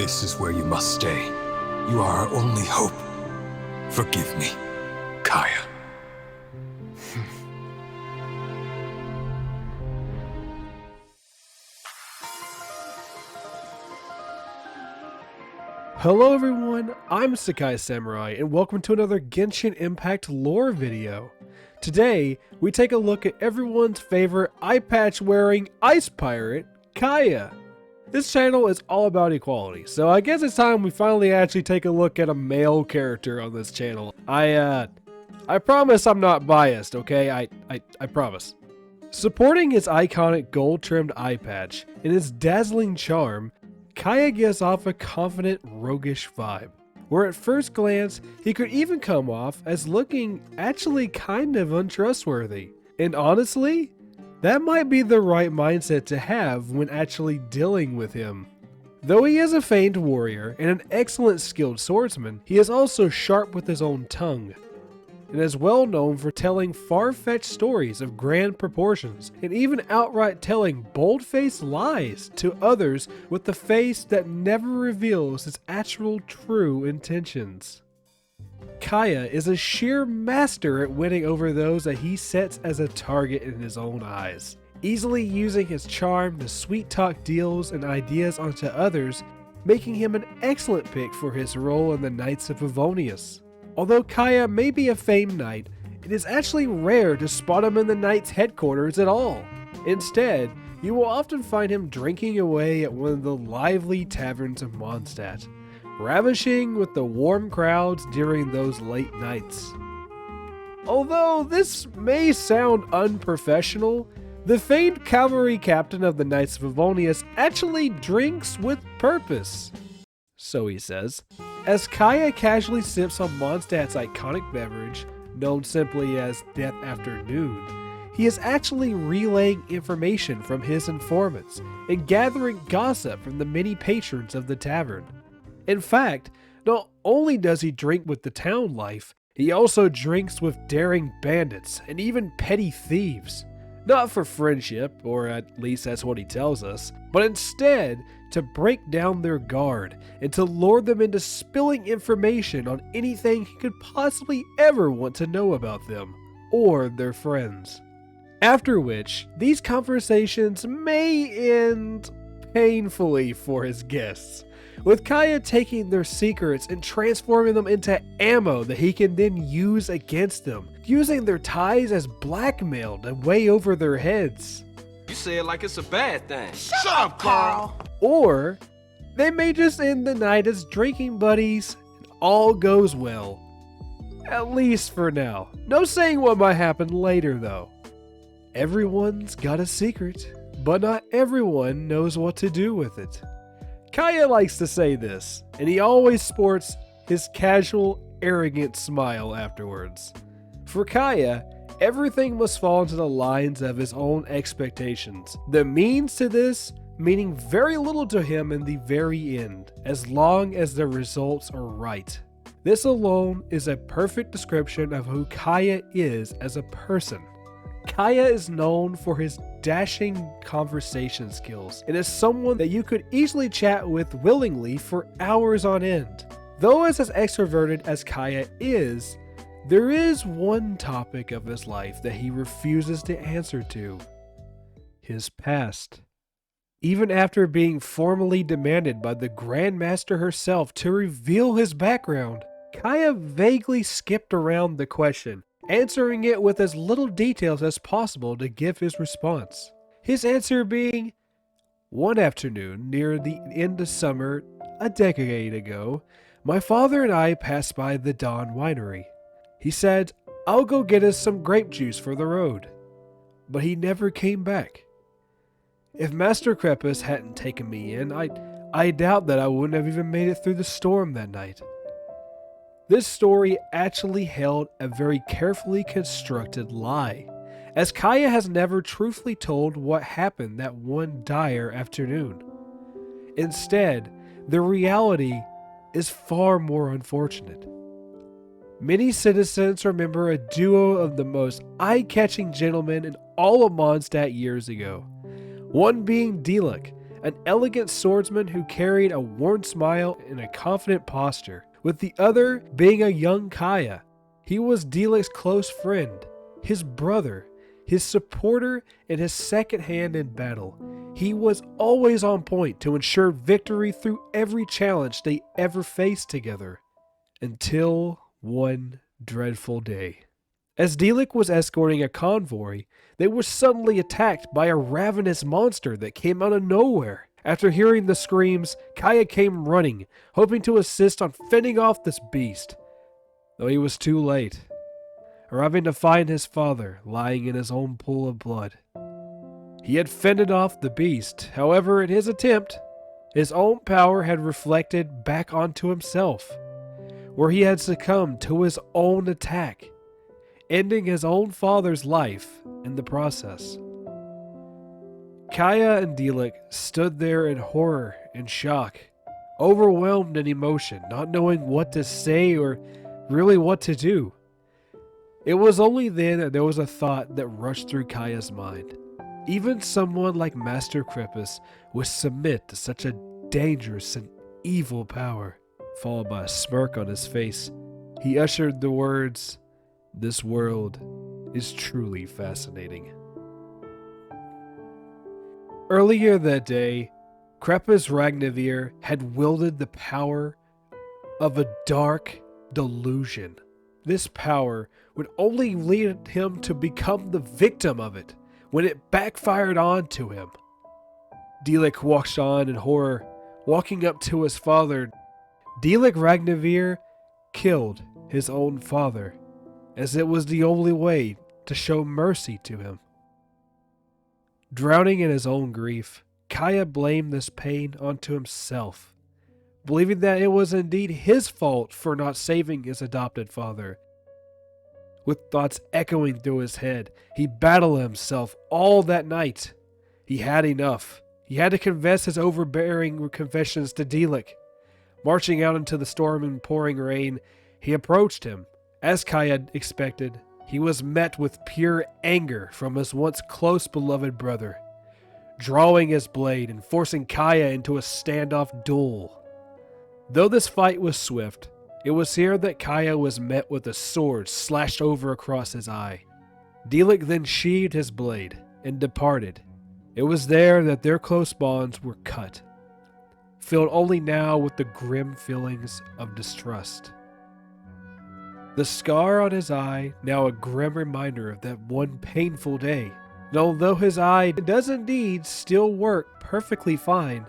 this is where you must stay. You are our only hope. Forgive me, Kaeya. Hello everyone, I'm Sakai Samurai and welcome to another Genshin Impact lore video. Today, we take a look at everyone's favorite eye patch wearing ice pirate, Kaeya. This channel is all about equality, so I guess it's time we finally actually take a look at a male character on this channel. I promise I'm not biased, okay? I promise. Supporting his iconic gold-trimmed eye patch and his dazzling charm, Kaeya gives off a confident, roguish vibe, where at first glance, he could even come off as looking actually kind of untrustworthy. And honestly, that might be the right mindset to have when actually dealing with him. Though he is a famed warrior and an excellent skilled swordsman, he is also sharp with his own tongue, and is well known for telling far-fetched stories of grand proportions, and even outright telling bold-faced lies to others with a face that never reveals his actual true intentions. Kaeya is a sheer master at winning over those that he sets as a target in his own eyes, easily using his charm to sweet-talk deals and ideas onto others, making him an excellent pick for his role in the Knights of Favonius. Although Kaeya may be a famed knight, it is actually rare to spot him in the knight's headquarters at all. Instead, you will often find him drinking away at one of the lively taverns of Mondstadt, ravishing with the warm crowds during those late nights. Although this may sound unprofessional, the famed cavalry captain of the Knights of Favonius actually drinks with purpose. So he says, as Kaeya casually sips on Mondstadt's iconic beverage, known simply as Death Afternoon, he is actually relaying information from his informants and gathering gossip from the many patrons of the tavern. In fact, not only does he drink with the town life, he also drinks with daring bandits and even petty thieves. Not for friendship, or at least that's what he tells us, but instead to break down their guard and to lure them into spilling information on anything he could possibly ever want to know about them or their friends. After which, these conversations may end painfully for his guests, with Kaeya taking their secrets and transforming them into ammo that he can then use against them, using their ties as blackmail to weigh over their heads. You say it like it's a bad thing. Shut up, Carl! Or they may just end the night as drinking buddies and all goes well. At least for now. No saying what might happen later though. Everyone's got a secret, but not everyone knows what to do with it. Kaeya likes to say this, and he always sports his casual, arrogant smile afterwards. For Kaeya, everything must fall into the lines of his own expectations. The means to this meaning very little to him in the very end, as long as the results are right. This alone is a perfect description of who Kaeya is as a person. Kaeya is known for his dashing conversation skills and is someone that you could easily chat with willingly for hours on end. Though as extroverted as Kaeya is, there is one topic of his life that he refuses to answer to: his past. Even after being formally demanded by the Grandmaster herself to reveal his background, Kaeya vaguely skipped around the question, answering it with as little details as possible to give his response. His answer being, one afternoon near the end of summer a decade ago, my father and I passed by the Dawn Winery. He said, I'll go get us some grape juice for the road. But he never came back. If Master Crepus hadn't taken me in, I doubt that I wouldn't have even made it through the storm that night. This story actually held a very carefully constructed lie, as Kaeya has never truthfully told what happened that one dire afternoon. Instead, the reality is far more unfortunate. Many citizens remember a duo of the most eye-catching gentlemen in all of Mondstadt years ago, one being Diluc, an elegant swordsman who carried a worn smile and a confident posture, with the other being a young Kaeya. He was Diluc's close friend, his brother, his supporter, and his second hand in battle. He was always on point to ensure victory through every challenge they ever faced together. Until one dreadful day. As Diluc was escorting a convoy, they were suddenly attacked by a ravenous monster that came out of nowhere. After hearing the screams, Kaeya came running, hoping to assist on fending off this beast. Though he was too late, arriving to find his father lying in his own pool of blood. He had fended off the beast, however, in his attempt, his own power had reflected back onto himself, where he had succumbed to his own attack, ending his own father's life in the process. Kaeya and Diluc stood there in horror and shock, overwhelmed in emotion, not knowing what to say or really what to do. It was only then that there was a thought that rushed through Kaeya's mind. Even someone like Master Krippus would submit to such a dangerous and evil power. Followed by a smirk on his face, he ushered the words, "This world is truly fascinating." Earlier that day, Krippus Ragnavir had wielded the power of a dark delusion. This power would only lead him to become the victim of it when it backfired onto him. Diluc walked on in horror, walking up to his father. Diluc Ragnavir killed his own father, as it was the only way to show mercy to him. Drowning in his own grief, Kaeya blamed this pain onto himself, believing that it was indeed his fault for not saving his adopted father. With thoughts echoing through his head, he battled himself all that night. He had enough. He had to confess his overbearing confessions to Diluc. Marching out into the storm and pouring rain, he approached him. As Kaeya expected, he was met with pure anger from his once close beloved brother, drawing his blade and forcing Kaeya into a standoff duel. Though this fight was swift, it was here that Kaeya was met with a sword slashed over across his eye. Diluc then sheathed his blade and departed. It was there that their close bonds were cut, filled only now with the grim feelings of distrust. The scar on his eye, now a grim reminder of that one painful day. And although his eye does indeed still work perfectly fine,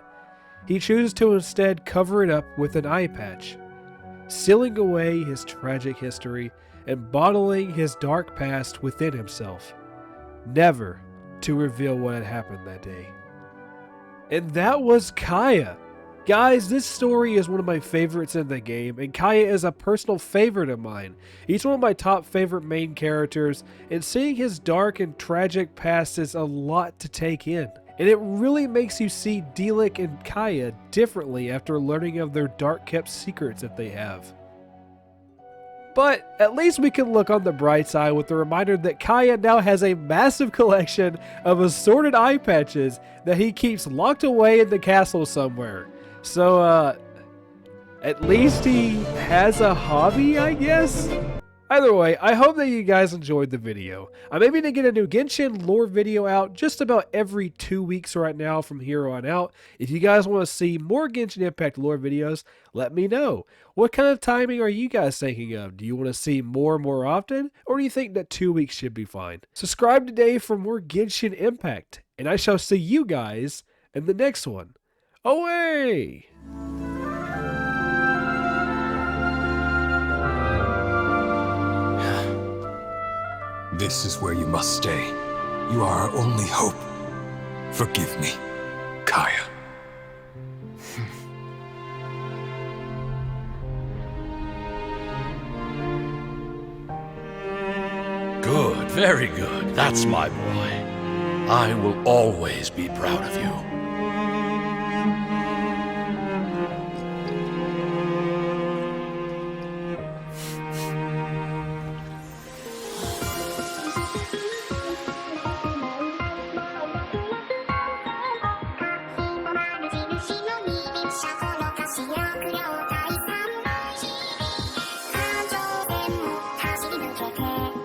he chooses to instead cover it up with an eye patch, sealing away his tragic history and bottling his dark past within himself, never to reveal what had happened that day. And that was Kaeya. Guys, this story is one of my favorites in the game, and Kaeya is a personal favorite of mine. He's one of my top favorite main characters, and seeing his dark and tragic past is a lot to take in. And it really makes you see Diluc and Kaeya differently after learning of their dark-kept secrets that they have. But at least we can look on the bright side with the reminder that Kaeya now has a massive collection of assorted eye patches that he keeps locked away in the castle somewhere. So, at least he has a hobby, I guess? Either way, I hope that you guys enjoyed the video. I'm aiming to get a new Genshin lore video out just about every 2 weeks right now from here on out. If you guys want to see more Genshin Impact lore videos, let me know. What kind of timing are you guys thinking of? Do you want to see more and more often? Or do you think that 2 weeks should be fine? Subscribe today for more Genshin Impact, and I shall see you guys in the next one. Away! This is where you must stay. You are our only hope. Forgive me, Kaeya. Good, very good. That's my boy. I will always be proud of you. Bye.